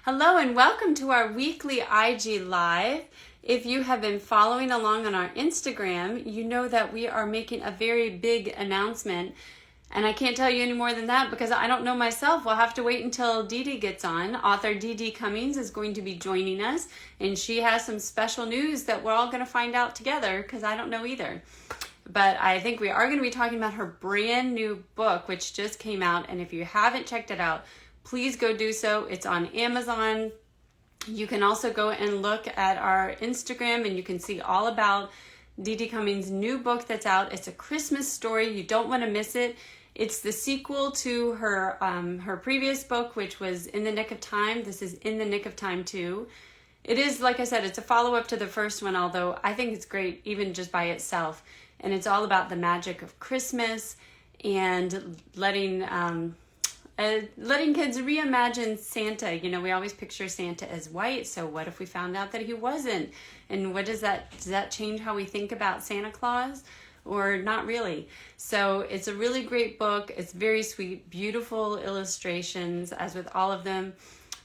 Hello and welcome to our weekly IG Live. If you have been following along on our Instagram, you know that we are making a very big announcement. And I can't tell you any more than that because I don't know myself. We'll have to wait until Dee Dee gets on. Author Dee Dee Cummings is going to be joining us, and she has some special news that we're all going to find out together because I don't know either. But I think we are going to be talking about her brand new book, which just came out. And if you haven't checked it out, please go do so. It's on Amazon. You can also go and look at our Instagram and you can see all about Dee Dee Cummings' new book that's out. It's a Christmas story. You don't want to miss it. It's the sequel to her previous book, which was In the Nick of Time. This is In the Nick of Time 2. It is, like I said, it's a follow-up to the first one, although I think it's great even just by itself. And it's all about the magic of Christmas and letting kids reimagine Santa. You know, we always picture Santa as white, so what if we found out that he wasn't? And does that change how we think about Santa Claus? Or not really? So it's a really great book. It's very sweet, beautiful illustrations, as with all of them.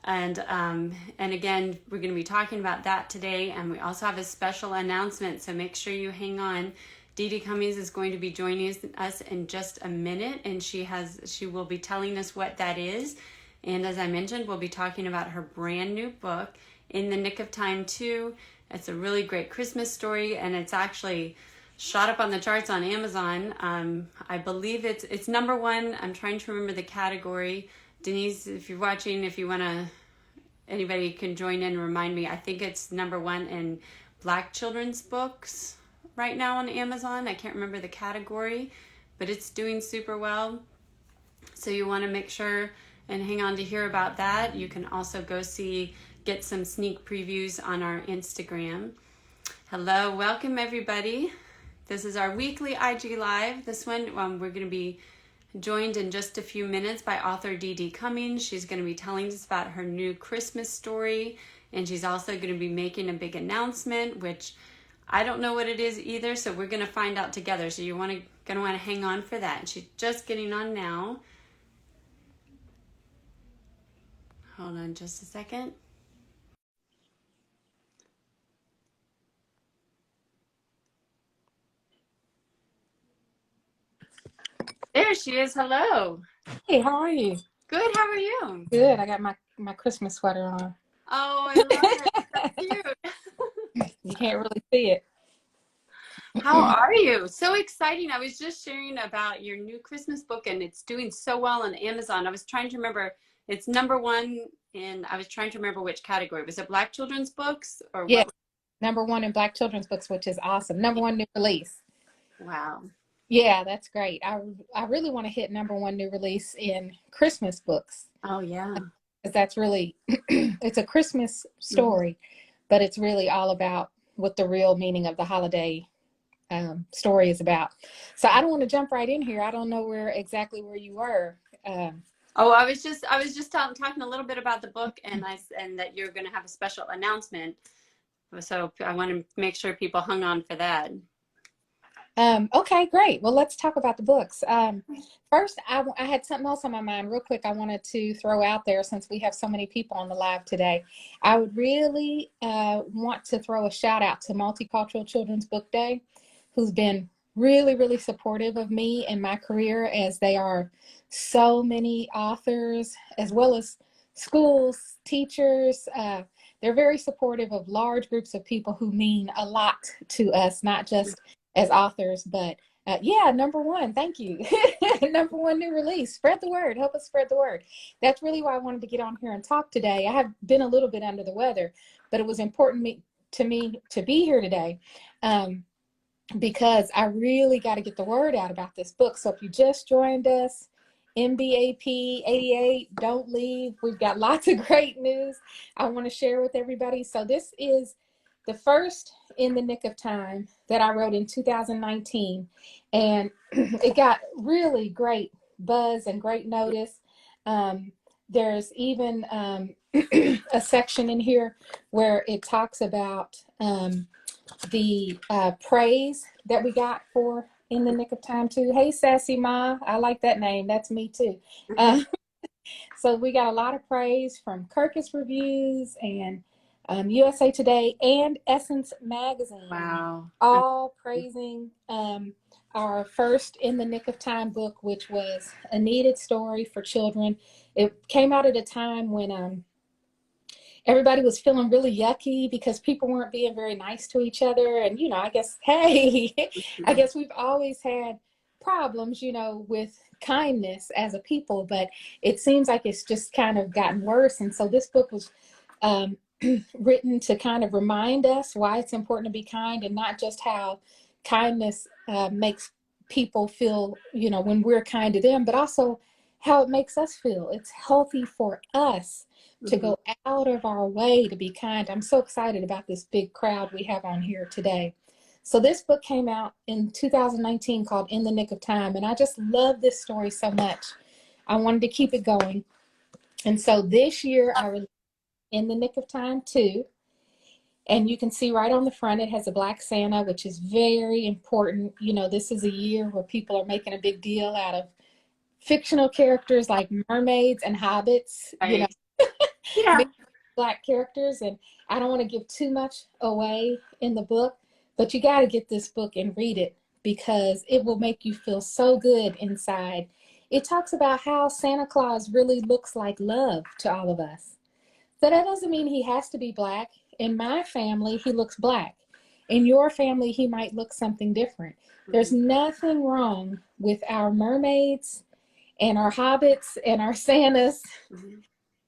And again, we're going to be talking about that today. And we also have a special announcement, so make sure you hang on. Dee Dee Cummings is going to be joining us in just a minute, and she will be telling us what that is. And as I mentioned, we'll be talking about her brand new book, In the Nick of Time 2. It's a really great Christmas story, and it's actually shot up on the charts on Amazon. I believe it's number one. I'm trying to remember the category. Denise, if you're watching, if you want to, anybody can join in and remind me. I think it's number one in Black children's books right now on Amazon. I can't remember the category, but it's doing super well. So you want to make sure and hang on to hear about that. You can also get some sneak previews on our Instagram. Hello, welcome everybody. This is our weekly IG Live. This one, we're going to be joined in just a few minutes by author Dee Dee Cummings. She's going to be telling us about her new Christmas story, and she's also going to be making a big announcement, which I don't know what it is either, so we're going to find out together. So you're going to want to hang on for that. And she's just getting on now. Hold on just a second. There she is. Hello. Hey, how are you? Good. How are you? Good. I got my Christmas sweater on. Oh, I love it. That's cute. You can't really see it. How are you? So exciting. I was just sharing about your new Christmas book, and it's doing so well on Amazon. I was trying to remember, it's number one, and I was trying to remember which category. Was it Black children's books or Yeah, what? number one in Black children's books, which is awesome. Number one new release. Wow. Yeah, that's great. I really want to hit number one new release in Christmas books. Oh, yeah. Because that's really, it's a Christmas story, but it's really all about what the real meaning of the holiday story is about. So I don't want to jump right in here. I don't know exactly where you were. I was just talking a little bit about the book, and that you're going to have a special announcement. So I want to make sure people hung on for that. Okay, great. Well, let's talk about the books. First, I had something else on my mind real quick. I wanted to throw out there, since we have so many people on the live today. I would really want to throw a shout out to Multicultural Children's Book Day, who's been really, really supportive of me and my career, as they are so many authors, as well as schools, teachers. They're very supportive of large groups of people who mean a lot to us, not just as authors, but yeah, number one, thank you. Number one new release. Spread the word. Help us spread the word. That's really why I wanted to get on here and talk today. I have been a little bit under the weather, but it was important to me to be here today, because I really got to get the word out about this book. So if you just joined us, MBAP 88, don't leave. We've got lots of great news I want to share with everybody. So this is the first In the Nick of Time that I wrote in 2019, and it got really great buzz and great notice. There's even a section in here where it talks about the praise that we got for In the Nick of Time too. Hey, Sassy Ma, I like that name. That's me too. So we got a lot of praise from Kirkus Reviews and USA Today and Essence Magazine, Wow. all praising our first In the Nick of Time book, which was a needed story for children. It came out at a time when everybody was feeling really yucky because people weren't being very nice to each other. And, I guess, hey, I guess we've always had problems, with kindness as a people, but it seems like it's just kind of gotten worse. And so this book was um, written to kind of remind us why it's important to be kind, and not just how kindness makes people feel, when we're kind to them, but also how it makes us feel. It's healthy for us to go out of our way to be kind. I'm so excited about this big crowd we have on here today. So this book came out in 2019 called In the Nick of Time, and I just love this story so much. I wanted to keep it going. And so this year I released In the Nick of Time 2. And you can see right on the front, it has a Black Santa, which is very important. This is a year where people are making a big deal out of fictional characters like mermaids and hobbits, Right. Yeah. Black characters. And I don't want to give too much away in the book, but you got to get this book and read it because it will make you feel so good inside. It talks about how Santa Claus really looks like love to all of us. So that doesn't mean he has to be Black. In my family, he looks Black. In your family, he might look something different. There's nothing wrong with our mermaids and our hobbits and our Santas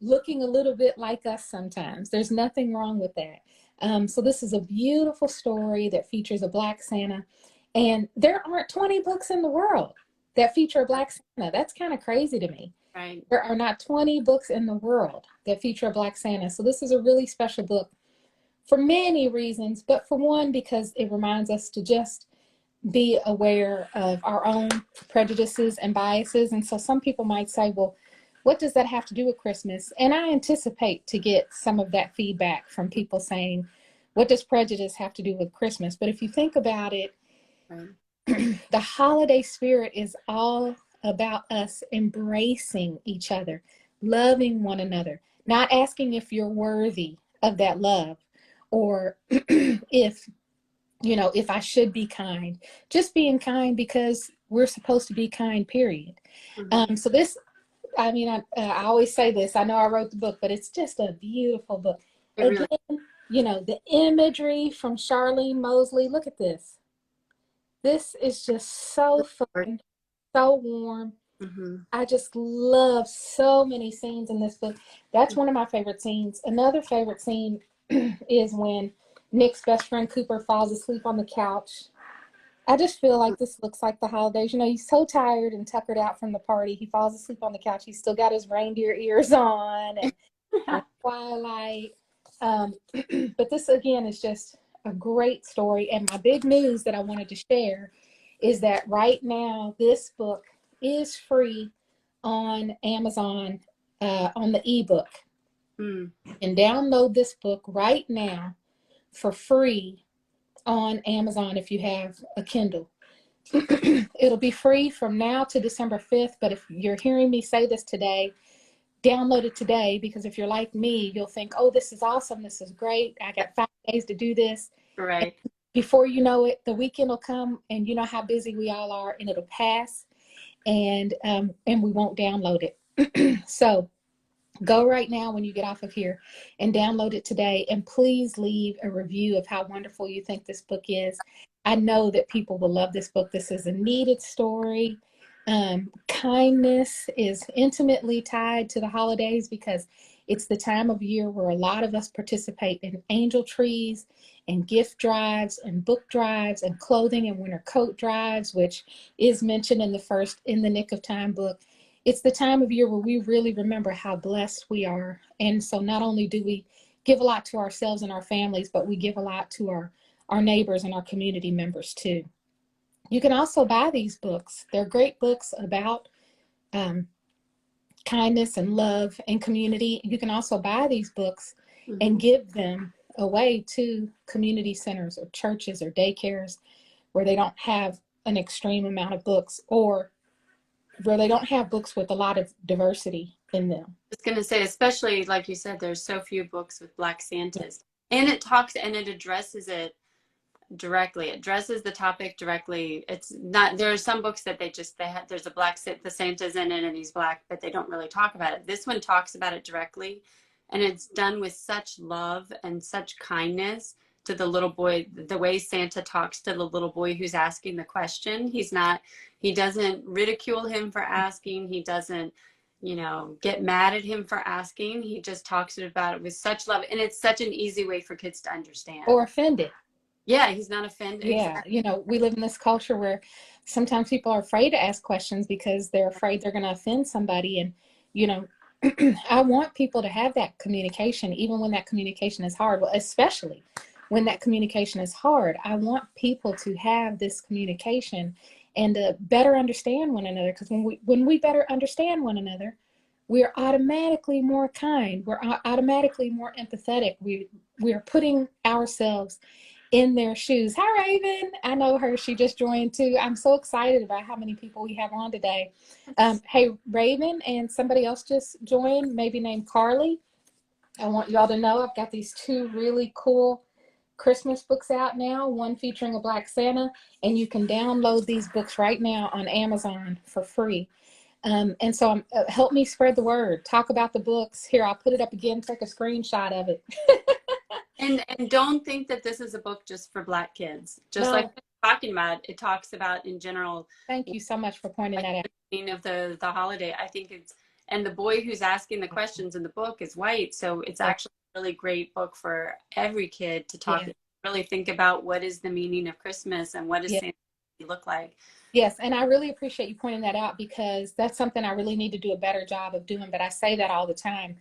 looking a little bit like us sometimes. There's nothing wrong with that. So this is a beautiful story that features a Black Santa. And there aren't 20 books in the world that feature a Black Santa. That's kind of crazy to me. Right. There are not 20 books in the world that feature a Black Santa. So this is a really special book for many reasons, but for one, because it reminds us to just be aware of our own prejudices and biases. And so some people might say, well, what does that have to do with Christmas? And I anticipate to get some of that feedback from people saying, what does prejudice have to do with Christmas? But if you think about it, the holiday spirit is all about us embracing each other, loving one another, not asking if you're worthy of that love or if I should be kind, just being kind because we're supposed to be kind, period. So this, I always say this, I know I wrote the book, but it's just a beautiful book. Again, the imagery from Charlene Mosley, look at this. This is just so fun, so warm. I just love so many scenes in this book. That's one of my favorite scenes. Another favorite scene is when Nick's best friend Cooper falls asleep on the couch. I just feel like this looks like the holidays. He's so tired and tuckered out from the party. He falls asleep on the couch. He's still got his reindeer ears on and twilight. But this, again, is just a great story. And my big news that I wanted to share is that right now, this book is free on Amazon on the ebook. And download this book right now for free on Amazon if you have a Kindle. It'll be free from now to December 5th, but if you're hearing me say this today, download it today, because if you're like me, you'll think, oh, this is awesome, this is great, I got 5 days to do this. Right. And before you know it, the weekend will come, and you know how busy we all are, and it'll pass, and we won't download it. So go right now when you get off of here and download it today. And please leave a review of how wonderful you think this book is. I know that people will love this book. This is a needed story. Kindness is intimately tied to the holidays because it's the time of year where a lot of us participate in angel trees and gift drives and book drives and clothing and winter coat drives, which is mentioned in the first In the Nick of Time book. It's the time of year where we really remember how blessed we are. And so not only do we give a lot to ourselves and our families, but we give a lot to our neighbors and our community members too. You can also buy these books. They're great books about kindness and love and community. You can also buy these books and give them away to community centers or churches or daycares where they don't have an extreme amount of books, or where they don't have books with a lot of diversity in them. I was going to say, especially like you said, there's so few books with Black Santas, and it talks and it addresses it directly. It addresses the topic directly. It's not, there are some books that they have, there's a black, the Santa's in it and he's black, but they don't really talk about it. This one talks about it directly, and it's done with such love and such kindness to the little boy. The way Santa talks to the little boy who's asking the question, he doesn't ridicule him for asking. He doesn't, get mad at him for asking. He just talks about it with such love. And it's such an easy way for kids to understand. Or offended. Yeah, he's not offended. Yeah, Exactly. we live in this culture where sometimes people are afraid to ask questions because they're afraid they're going to offend somebody. And, you know, I want people to have that communication, even when that communication is hard. Well, especially when that communication is hard, I want people to have this communication and to better understand one another. Because when we better understand one another, we're automatically more kind. We're automatically more empathetic. We are putting ourselves in their shoes. Hi, Raven. I know her. She just joined too. I'm so excited about how many people we have on today. Hey, Raven and somebody else just joined, maybe named Carly. I want y'all to know I've got these two really cool Christmas books out now, one featuring a Black Santa, and you can download these books right now on Amazon for free. And so help me spread the word. Talk about the books. Here, I'll put it up again. Take a screenshot of it. And don't think that this is a book just for Black kids. Just like we're talking about, it talks about in general. Thank you so much for pointing that out. The meaning of the holiday. I think and the boy who's asking the questions in the book is white, so it's actually a really great book for every kid to talk. Really think about what is the meaning of Christmas and what does Santa look like. Yes, and I really appreciate you pointing that out, because that's something I really need to do a better job of doing, but I say that all the time.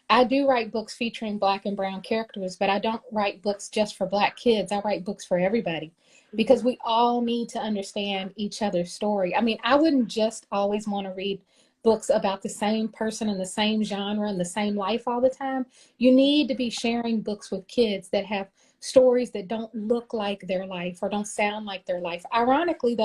I do write books featuring Black and brown characters, but I don't write books just for Black kids. I write books for everybody, because we all need to understand each other's story. I mean, I wouldn't just always want to read books about the same person in the same genre and the same life all the time. You need to be sharing books with kids that have stories that don't look like their life or don't sound like their life. Ironically,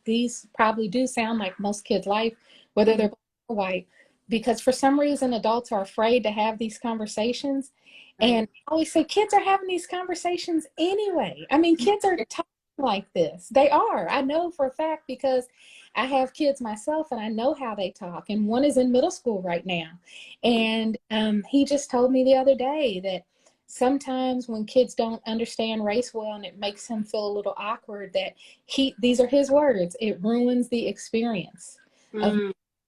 these probably do sound like most kids' life, whether they're black or white, because for some reason adults are afraid to have these conversations. And I always say kids are having these conversations anyway. I mean, kids are talking like this. They are. I know for a fact, because I have kids myself and I know how they talk. And one is in middle school right now. And he just told me the other day that sometimes when kids don't understand race well and it makes him feel a little awkward, that these are his words, it ruins the experience of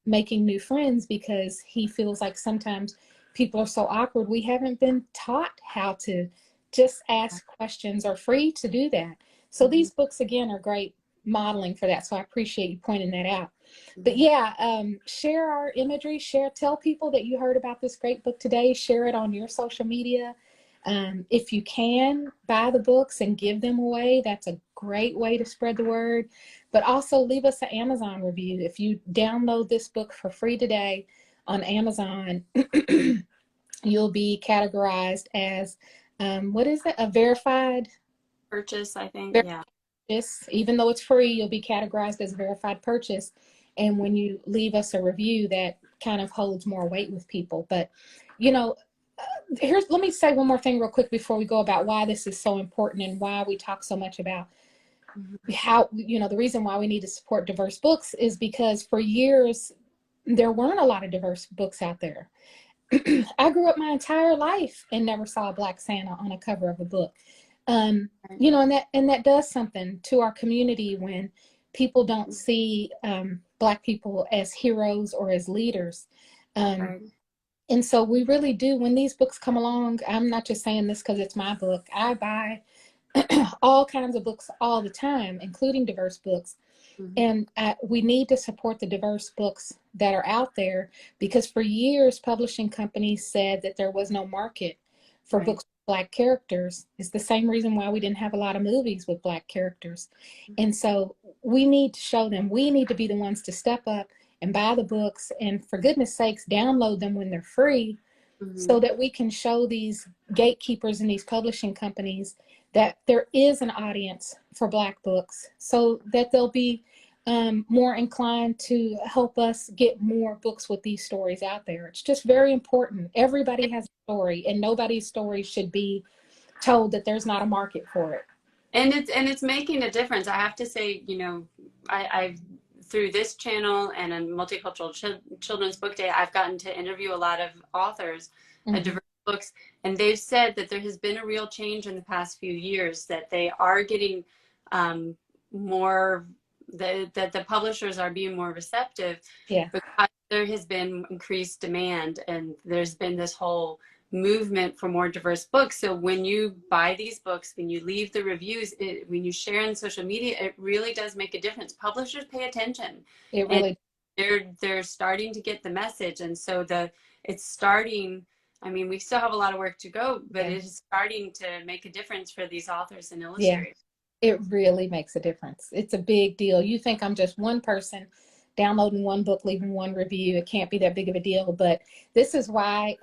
making new friends, because he feels like sometimes people are so awkward. We haven't been taught how to just ask questions or free to do that. So these books, again, are great modeling for that. So I appreciate you pointing that out. But yeah, share our imagery, tell people that you heard about this great book today, share it on your social media. If you can, buy the books and give them away. That's a great way to spread the word. But also leave us an Amazon review. If you download this book for free today on Amazon, you'll be categorized as, what is it? A verified purchase, I think. Purchase. Even though it's free, you'll be categorized as a verified purchase. And when you leave us a review, that kind of holds more weight with people. But, let me say one more thing real quick before we go about why this is so important and why we talk so much about how, the reason why we need to support diverse books is because for years, there weren't a lot of diverse books out there. I grew up my entire life and never saw a Black Santa on a cover of a book. And that does something to our community when people don't see Black people as heroes or as leaders. And so we really do, when these books come along, I'm not just saying this because it's my book. I buy all kinds of books all the time, including diverse books. And we need to support the diverse books that are out there, because for years, publishing companies said that there was no market for books with Black characters. It's the same reason why we didn't have a lot of movies with Black characters. And so we need to show them. We need to be the ones to step up and buy the books, and for goodness sakes, download them when they're free, so that we can show these gatekeepers and these publishing companies that there is an audience for Black books, so that they'll be more inclined to help us get more books with these stories out there. It's just very important. Everybody has a story, and nobody's story should be told that there's not a market for it. And it's making a difference. I have to say, I've through this channel and a multicultural children's book day, I've gotten to interview a lot of authors of diverse books, and they've said that there has been a real change in the past few years, that they are getting more, that the publishers are being more receptive, Yeah. because there has been increased demand, and there's been this whole movement for more diverse books. So when you buy these books, when you leave the reviews, when you share on social media, it really does make a difference. Publishers pay attention. It And really. they're starting to get the message. And so it's starting, I mean, we still have a lot of work to go, but Yeah. it is starting to make a difference for these authors and Yeah, illustrators. it really makes a difference. It's a big deal. You think I'm just one person downloading one book, leaving one review. It can't be that big of a deal. But this is why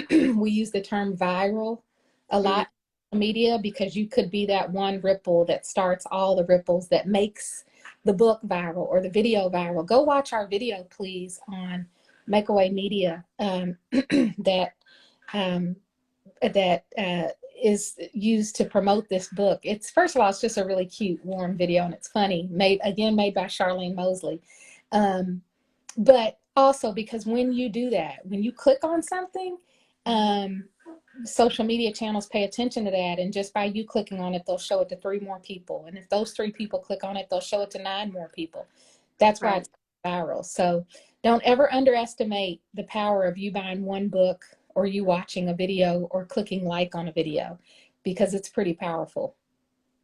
we use the term viral a lot in media, because you could be that one ripple that starts all the ripples that makes the book viral or the video viral. Go watch our video, please, on Makeaway Media that is used to promote this book. It's, first of all, it's just a really cute, warm video, and it's funny. Made by Charlene Mosley. But also because when you do that, when you click on something, social media channels pay attention to that, and just by you clicking on it, they'll show it to 3 more people. And if those 3 people click on it, they'll show it to 9 more people. That's why it's viral. So don't ever underestimate the power of you buying one book, or you watching a video, or clicking like on a video, because it's pretty powerful.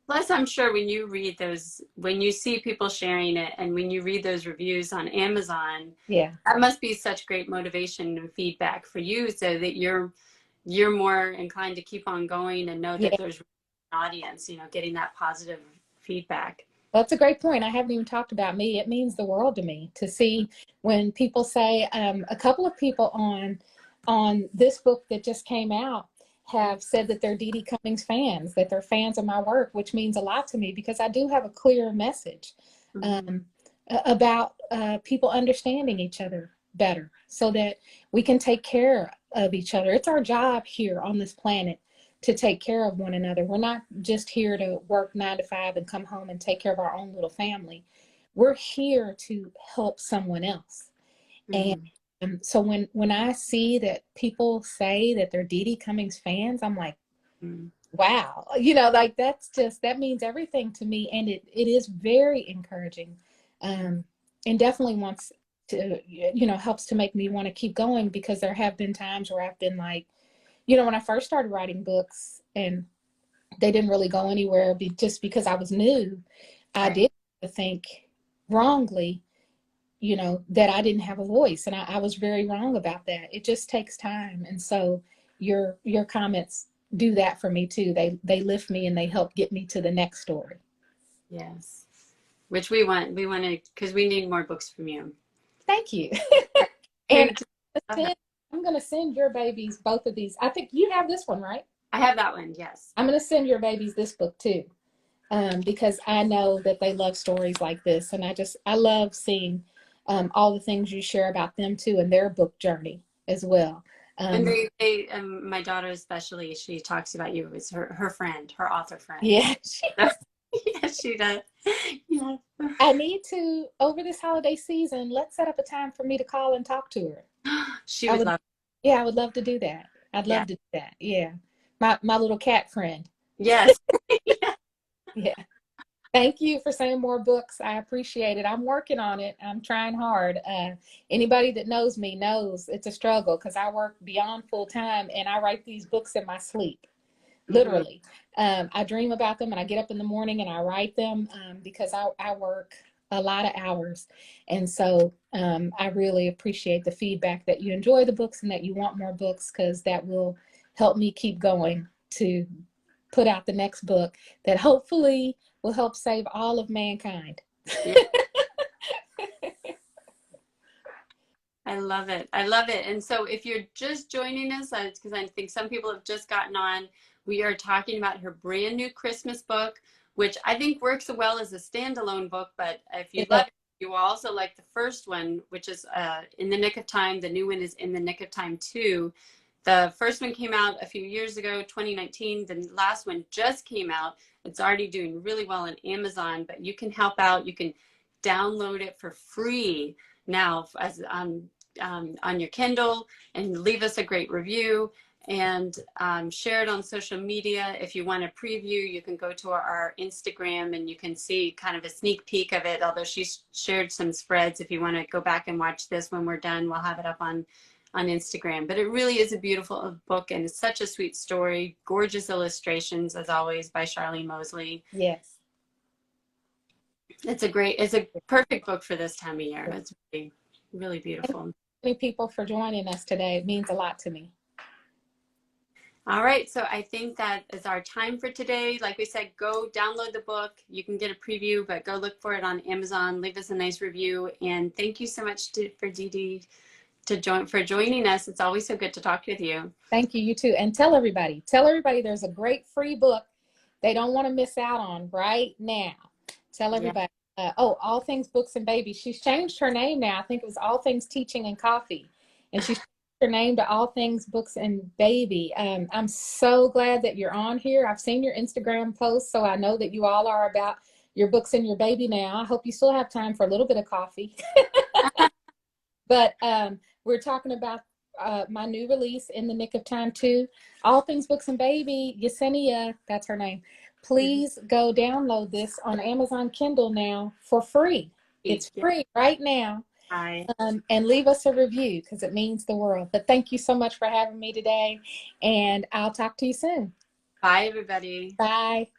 Plus, I'm sure when you read those, when you see people sharing it, and when you read those reviews on Amazon, Yeah, that must be such great motivation and feedback for you, so that you're more inclined to keep on going and know that yeah. there's an audience, getting that positive feedback. That's a great point. I haven't even talked about me. It means the world to me to see when people say, a couple of people on this book that just came out have said that they're Dee Dee Cummings fans, that they're fans of my work, which means a lot to me, because I do have a clear message about people understanding each other better, so that we can take care of each other. It's our job here on this planet to take care of one another. We're not just here to work 9 to 5 and come home and take care of our own little family. We're here to help someone else. And so when I see that people say that they're Dee Dee Cummings fans, I'm like, wow, like that means everything to me. And it is very encouraging, and definitely wants to, helps to make me want to keep going, because there have been times where I've been like, when I first started writing books and they didn't really go anywhere, just because I was new, I did think wrongly, that I didn't have a voice. And I was very wrong about that. It just takes time. And so your comments do that for me too. They lift me, and they help get me to the next story. Yes. Which we want to, because we need more books from you. Thank you. And I'm going to send your babies both of these. I think you have this one, right? I have that one, yes. I'm going to send your babies this book too, because I know that they love stories like this. And I love seeing all the things you share about them too, and their book journey as well. And my daughter especially, she talks about you as her friend, her author friend. Yeah. Yes, she does. Yeah. I need to, over this holiday season, let's set up a time for me to call and talk to her. She would love it. Yeah, I would love to do that. I'd love to do that. Yeah. My little cat friend. Yes. Yeah. Thank you for saying more books. I appreciate it. I'm working on it. I'm trying hard. Anybody that knows me knows it's a struggle, because I work beyond full time, and I write these books in my sleep, literally. I dream about them, and I get up in the morning and I write them, because I work a lot of hours. And so I really appreciate the feedback that you enjoy the books and that you want more books, because that will help me keep going to put out the next book that hopefully will help save all of mankind. Yeah. I love it. I love it. And so if you're just joining us, because I think some people have just gotten on, we are talking about her brand new Christmas book, which I think works well as a standalone book. But if you It does. love it, you will also like the first one, which is In the Nick of Time. The new one is In the Nick of Time 2. The first one came out a few years ago, 2019. The last one just came out. It's already doing really well on Amazon, but you can help out. You can download it for free now as on your Kindle, and leave us a great review, and share it on social media. If you want a preview, you can go to our Instagram and you can see kind of a sneak peek of it, although she's shared some spreads. If you want to go back and watch this when we're done, we'll have it up on Instagram. But it really is a beautiful book, and it's such a sweet story. Gorgeous illustrations, as always, by Charlene Mosley. Yes. It's a perfect book for this time of year. It's really, really beautiful. Thank you people for joining us today. It means a lot to me. All right, so I think that is our time for today. Like we said, go download the book. You can get a preview, but go look for it on Amazon. Leave us a nice review. And thank you so much for Dee Dee for joining us. It's always so good to talk with you. Thank you. You too. And tell everybody there's a great free book they don't want to miss out on right now. Tell everybody. Yeah. All Things Books and Baby. She's changed her name now. I think it was All Things Teaching and Coffee. And she's changed her name to All Things Books and Baby. I'm so glad that you're on here. I've seen your Instagram posts, so I know that you all are about your books and your baby now. I hope you still have time for a little bit of coffee. But we're talking about my new release, In the Nick of Time 2, All Things Books and Baby. Yesenia, that's her name. Please go download this on Amazon Kindle now for free. It's free right now. Hi. And leave us a review because it means the world. But thank you so much for having me today, and I'll talk to you soon. Bye, everybody. Bye.